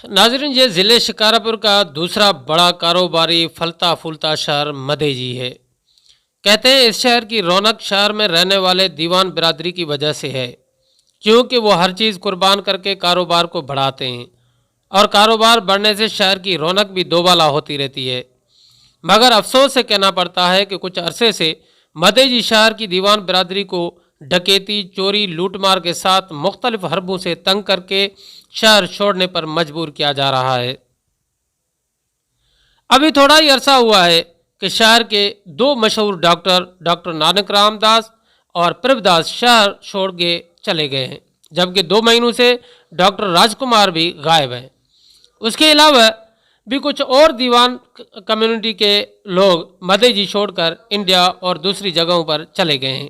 नाज़रीन, ये ज़िले शिकारपुर का दूसरा बड़ा कारोबारी फलता फूलता शहर मधेजी है। कहते हैं इस शहर की रौनक शहर में रहने वाले दीवान बिरादरी की वजह से है, क्योंकि वो हर चीज़ कुर्बान करके कारोबार को बढ़ाते हैं और कारोबार बढ़ने से शहर की रौनक भी दोबाला होती रहती है। मगर अफसोस से कहना पड़ता है कि कुछ अरसे से मधेजी शहर की दीवान बिरादरी को डकैती, चोरी, लूटमार के साथ मुख्तलिफ हरबों से तंग करके शहर छोड़ने पर मजबूर किया जा रहा है। अभी थोड़ा ही अरसा हुआ है कि शहर के दो मशहूर डॉक्टर नानक रामदास और प्रभदास शहर छोड़ के चले गए हैं, जबकि 2 महीनों से डॉक्टर राजकुमार भी गायब हैं। उसके अलावा भी कुछ और दीवान कम्युनिटी के लोग मधेजी छोड़कर इंडिया और दूसरी जगहों पर चले गए हैं।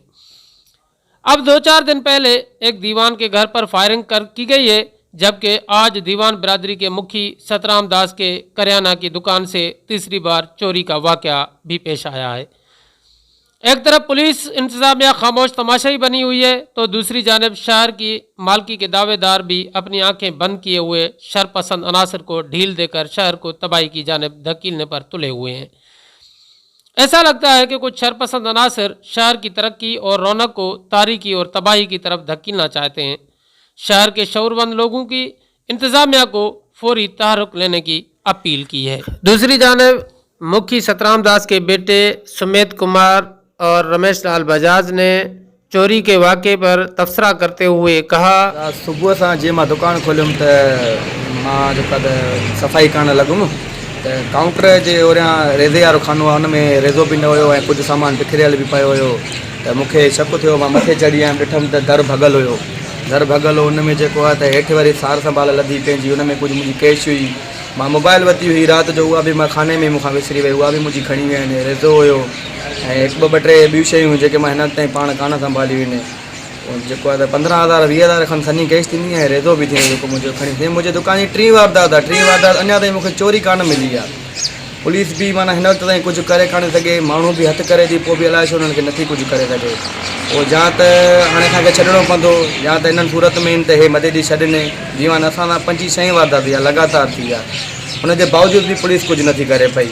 अब 2-4 दिन पहले एक दीवान के घर पर फायरिंग की गई है, जबकि आज दीवान बिरादरी के मुखी सतराम दास के करियाना की दुकान से तीसरी बार चोरी का वाक़या भी पेश आया है। एक तरफ पुलिस इंतजामिया खामोश तमाशाई बनी हुई है, तो दूसरी जानिब शहर की मालकी के दावेदार भी अपनी आंखें बंद किए हुए शरपसंद अनासर को ढील देकर शहर को तबाही की जानिब धकेलने पर तुले हुए हैं। ऐसा लगता है कि कुछ शरपसंद अनासर शहर की तरक्की और रौनक को तारीकी और तबाही की तरफ धकेलना चाहते हैं। शहर के शऊरमंद लोगों की इंतजामिया को फौरी तहरुक लेने की अपील की है। दूसरी जानिब मुखी सतराम दास के बेटे सुमेत कुमार और रमेश लाल बजाज ने चोरी के वाक़े पर तबसरा करते हुए कहा, सुबह से जे मां दुकान खोलियुमि त मां जेका सफ़ाई करण लॻुमि त काउंटर जे ओरियां रेज़े वारो खानो आहे, हुन में रेज़ो बि न हुयो ऐं कुझु सामान बिखरियल बि पियो हुयो। त मूंखे शक थियो, मां मथे चढ़ी आयुमि, ॾिठुमि त दर भॻल हुयो। दर भॻल हो, हुन में जेको आहे त हेठि वरी सार संभाल लधी पंहिंजी, हुन में कुझु मुंहिंजी कैश हुई। मां मोबाइल वरिती हुई राति जो, उहा बि मां खाने में मूंखां विसरी वई, उहा बि मुंहिंजी खणी विया आहिनि। रेज़ो हुयो ऐं 1-2-3 ॿियूं शयूं जेके मां हिन ताईं पाण कान संभालियूं आहिनि। जेको आहे त 15,000-20,000 खनि सनी कैश थींदी आहे, रेज़ो बि थींदो जेको मुंहिंजो खणी थी। मुंहिंजे दुकान जी 3 वारदात आहे, 3 वारदात अञा ताईं मूंखे चोरी कान मिली आहे। पुलिस बि माना हिन वक़्त ताईं कुझु करे कान सघे, माण्हू बि हथु करे थी, पोइ बि अलाए छो उन्हनि खे नथी कुझु करे सघे। पोइ या त हाणे असांखे छॾिणो पवंदो, या त हिननि सूरत में इन त हे मधेजी छॾनि। जीवन असां सां 5-6 वारदात थी आहे, लगातार थी आहे। हुनजे बावजूद बि पुलिस कुझु नथी करे पई।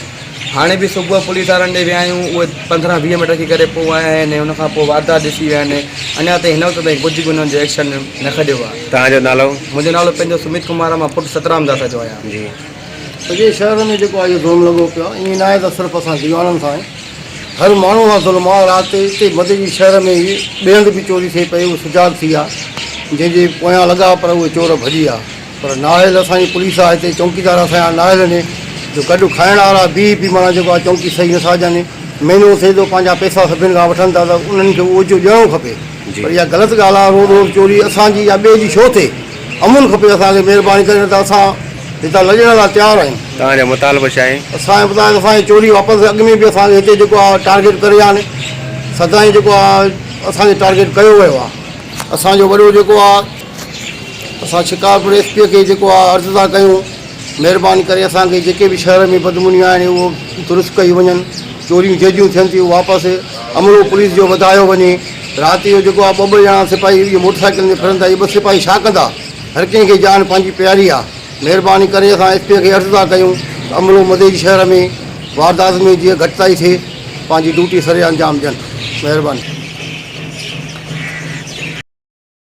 हाणे बि सुबुह पुलिस वारनि ॾे विया आहियूं, उहे 15-20 मिंट रखी करे पोइ आया आहिनि। हुनखां पोइ वारदात ॾिसी विया आहिनि। अञा ताईं हिन वक़्त ताईं कुझु बि हुननि जो एक्शन न खटियो आहे। तव्हांजो नालो? मुंहिंजो नालो पंहिंजो सुमित कुमार आहे, मां पुटु सतराम दास जो आहियां। जी। सॼे शहर में जेको आहे इहो ज़ुल्म लॻो पियो आहे, ईअं न आहे त सिर्फ़ु असां दीवाननि सां आहे, हर माण्हू सां ज़ुल्म आहे। राति हिते मधेजी शहर में ॿिए हंधि बि चोरी थिए पई, उहा सुजाग थी आहे, जंहिंजे पोयां लॻा पर उहे चोर भॼी आहे। पर नाहिल असांजी पुलिस आहे हिते, चौकीदार असांजा नाहिल आहिनि, जो गॾु खाइण वारा बि माना जेको आहे चौकी सही नथा ॾियनि। महीनो थिए थो, पंहिंजा पैसा सभिनि खां वठनि था, त उन्हनि खे उहो जो ॾियणो खपे। पर इहा ग़लति ॻाल्हि आहे, रोज़ चोरी असांजी या ॿिए जी छो थिए? अमुन खपे असांखे, महिरबानी करे, त असां हितां लॼण लाइ तयारु आहियूं। तव्हांजा मुतालबा छा आहे? असांजे मुताबिक़ असांजी चोरी वापसि, अॻु में बि असांखे हिते जेको आहे टारगेट करे आने, सदाईं जेको आहे असांखे टारगेट कयो वियो आहे। असांजो वॾो जेको आहे, असां शिकारपुर SP खे जेको आहे अर्ज़ु था कयूं, महिरबानी करे असांखे जेके बि शहर में बदमुनियूं आहिनि उहो दुरुस्त कयूं वञनि। चोरियूं जहिड़ियूं थियनि थियूं वापसि अमलो पुलिस जो वधायो वञे। राति जो जेको आहे 2-2 ॼणा सिपाही इहे मोटरसाइकिल में फिरंदा, इहे 2 सिपाही छा कंदा? हर कंहिंखे जान पंहिंजी प्यारी आहे। महिरबानी करे असां SP खे अर्ज़ु था कयूं, अमलो मधेजी शहर में वारदात में जीअं घटिताई थिए, पंहिंजी ड्यूटी सरे अंजाम ॾियनि। महिरबानी।